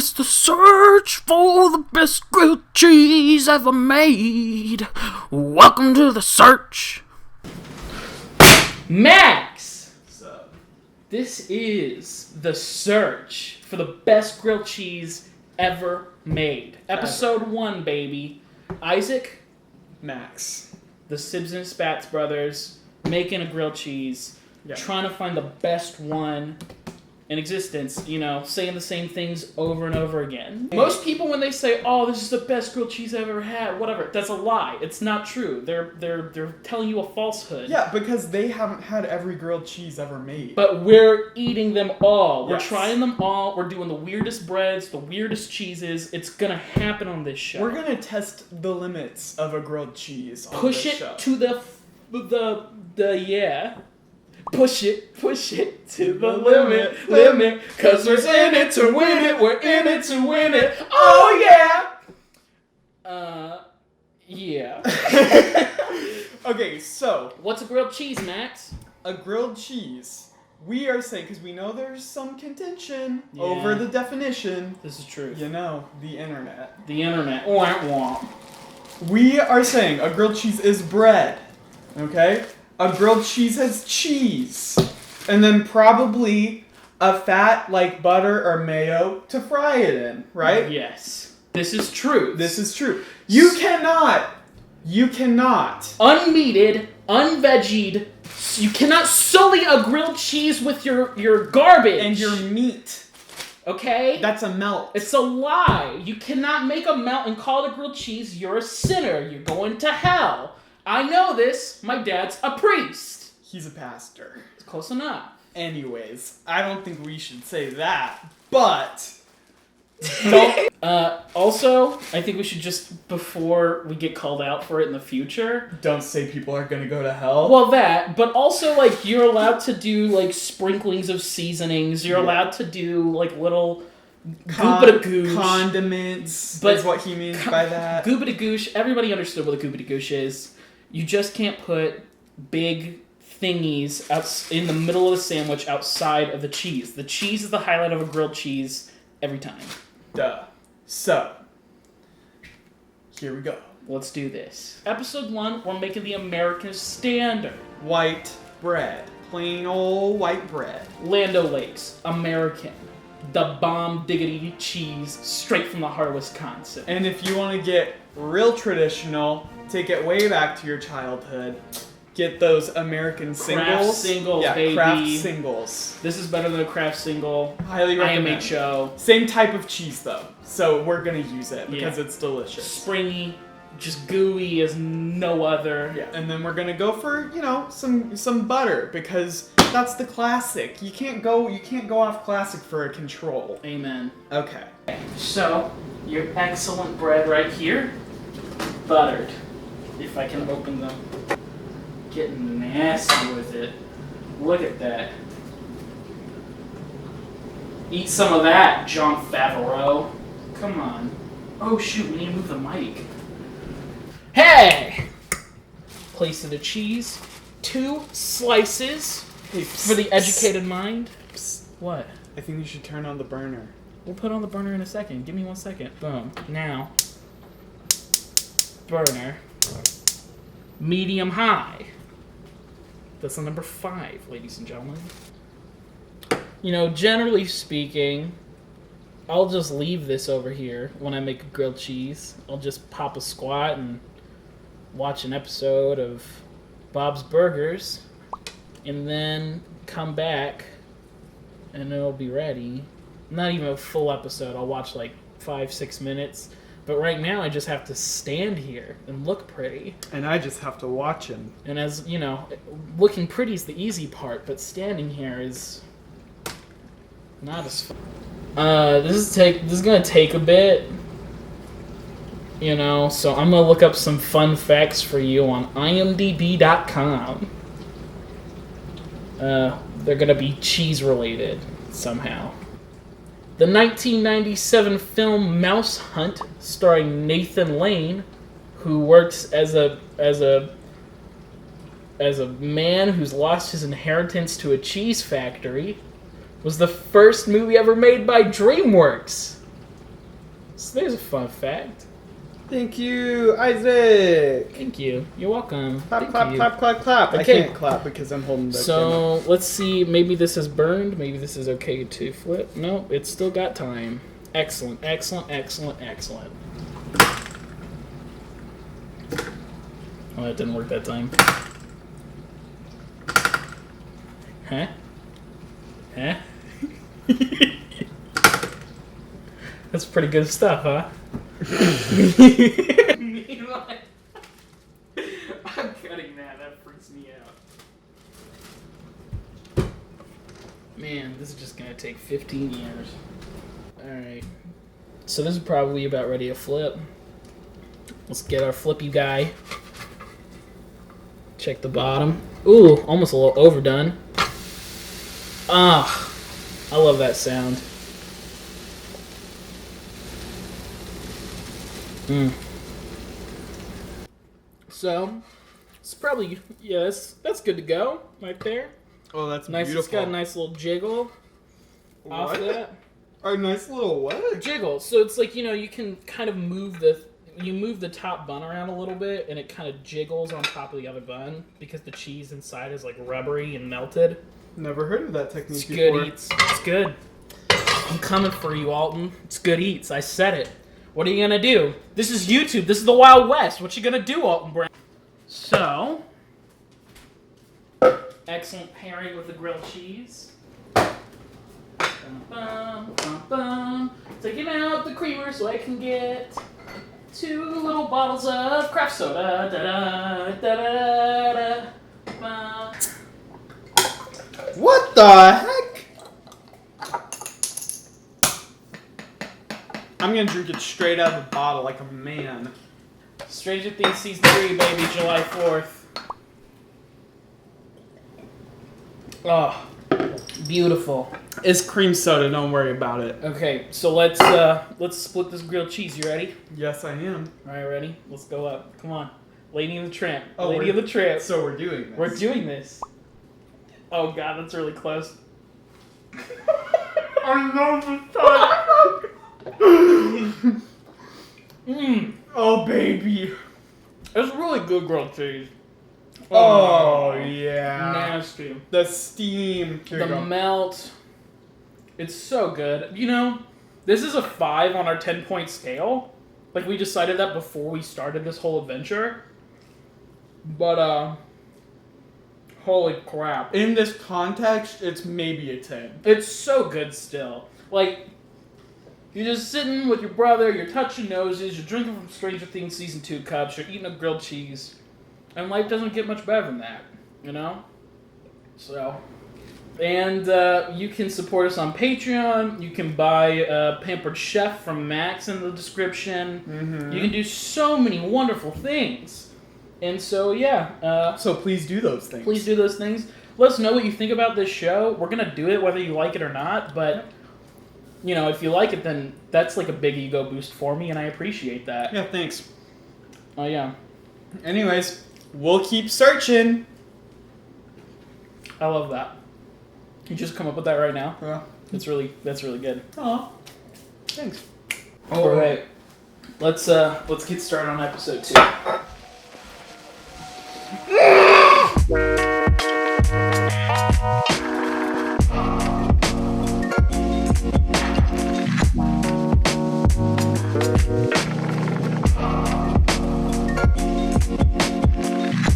It's the search for the best grilled cheese ever made. Welcome to the search. Max! What's up? This is the search for the best grilled cheese ever made. Episode 1, baby. Isaac, Max. the Sibs and Spats brothers, making a grilled cheese, trying to find the best one in existence, you know, saying the same things over and over again. Most people, when they say, "Oh, this is the best grilled cheese I've ever had," whatever, that's a lie. It's not true. They're telling you a falsehood. Yeah, because they haven't had every grilled cheese ever made. But we're eating them all. We're Yes. trying them all. We're doing the weirdest breads, the weirdest cheeses. It's gonna happen on this show. We're gonna test the limits of a grilled cheese on push this it show. to the yeah. Push it to the limit, cause we're in it to win it, we're in it to win it, oh yeah! Yeah. Okay, so, What's a grilled cheese, Max? a grilled cheese. We are saying, because we know there's some contention Yeah. over the definition. This is true. You know, the internet. The internet. Womp womp. We are saying a grilled cheese is bread, okay? A grilled cheese has cheese, and then probably a fat like butter or mayo to fry it in, right? Yes. This is true. This is true. You cannot, unmeated, unveggied. You cannot sully a grilled cheese with your garbage. and your meat, okay? that's a melt. It's a lie. You cannot make a melt and call it a grilled cheese. You're a sinner. You're going to hell. I know this. My dad's a priest. He's a pastor. It's close enough. Anyways, I don't think we should say that, but Also, I think we should just, before we get called out for it in the future... don't say people are gonna go to hell. Well, that, but also, like, you're allowed to do, like, sprinklings of seasonings. You're allowed to do, like, little... Goobada-goosh. Condiments, But- is what he means by that. Goobada-goosh. Everybody understood what a goobada-goosh is. You just can't put big thingies out in the middle of the sandwich outside of the cheese. The cheese is the highlight of a grilled cheese every time. Duh. So, here we go. Let's do this. Episode 1, we're making the American standard. White bread. Plain old white bread. Land O'Lakes, American. The bomb diggity cheese straight from the heart of Wisconsin. And if you want to get real traditional, take it way back to your childhood, get those American singles. Kraft singles, yeah, baby. Kraft singles. This is better than a Kraft single. Highly recommend. IMHO. Same type of cheese though, so we're gonna use it because Yeah. it's delicious. Springy, just gooey as no other. Yeah, and then we're gonna go for some butter because that's the classic. You can't go off classic for a control. Amen. Okay. So, your excellent bread right here, buttered. If I can open them. Getting nasty with it. Look at that. Eat some of that, John Favreau. Come on. Oh shoot, we need to move the mic. Hey! Place of the cheese. 2 slices Hey, for the educated mind. What? I think you should turn on the burner. We'll put it on the burner in a second. Give me 1 second. Boom. Now. Burner. Medium high. That's the number 5, ladies and gentlemen. You know, generally speaking, I'll just leave this over here when I make a grilled cheese. I'll just pop a squat and watch an episode of Bob's Burgers, and then come back, and it'll be ready. Not even a full episode. I'll watch like 5-6 minutes. But right now, I just have to stand here and look pretty. And I just have to watch him. And as you know, looking pretty is the easy part, but standing here is not as fun. This is gonna take a bit, you know. So I'm gonna look up some fun facts for you on IMDb.com. They're gonna be cheese related somehow. The 1997 film Mouse Hunt, starring Nathan Lane, who works as a man who's lost his inheritance to a cheese factory, was the first movie ever made by DreamWorks. So there's a fun fact. Thank you, Isaac. Thank you. You're welcome. Clap, Thank clap, you. clap, clap, clap. I Okay. can't clap because I'm holding the camera. So let's see. Maybe this is burned. Maybe this is okay to flip. Nope, it's still got time. Excellent, excellent, excellent, excellent. Oh, that didn't work that time. Huh? Huh? That's pretty good stuff, huh? I'm cutting that. That freaks me out. Man, this is just gonna take 15 years. Alright. So this is probably about ready to flip. Let's get our flippy guy. Check the bottom. Ooh, almost a little overdone. Ah, I love that sound. So, it's probably, yes, that's good to go right there. Oh, that's Nice, beautiful. it's got a nice little jiggle off What? that. A nice little what? Jiggle. So it's like, you can kind of move the top bun around a little bit and it kind of jiggles on top of the other bun because the cheese inside is like rubbery and melted. Never heard of that technique It's before. good eats. It's good. I'm coming for you, Alton. It's good eats. I said it. What are you gonna do? This is YouTube. This is the Wild West. What you gonna do, Alton Brown? So, excellent pairing with the grilled cheese. Bum, bum, bum. Taking out the creamer so I can get 2 little bottles of craft soda. Da, da, da, da, da, da. What the heck? I'm gonna drink it straight out of the bottle like a man. Stranger Things Season 3, baby, July 4th. Oh, beautiful. It's cream soda, don't worry about it. Okay, so let's split this grilled cheese. You ready? Yes, I am. All right, ready? Let's go up. Come on, Lady of the Tramp. Oh, Lady of the Tramp. So we're doing this. We're doing this. Oh God, that's really close. I know the time. Oh, baby. It's really good grilled cheese. Oh, yeah. Nasty. The steam. Here you The go. melt. It's so good. This is a 5 on our 10-point scale. Like, we decided that before we started this whole adventure. But, holy crap. In this context, it's maybe a 10. It's so good still. Like, you're just sitting with your brother, you're touching noses, you're drinking from Stranger Things Season 2 cups, you're eating a grilled cheese. And life doesn't get much better than that, So, and you can support us on Patreon. You can buy Pampered Chef from Max in the description. Mm-hmm. You can do so many wonderful things. And so, yeah. So please do those things. Please do those things. Let us know what you think about this show. We're going to do it whether you like it or not. But, if you like it, then that's like a big ego boost for me, and I appreciate that. Yeah, thanks. Oh, yeah. Anyways, we'll keep searching. I love that. You just come up with that right now? Yeah. That's really good. Aw. Thanks. All right. Let's get started on episode 2.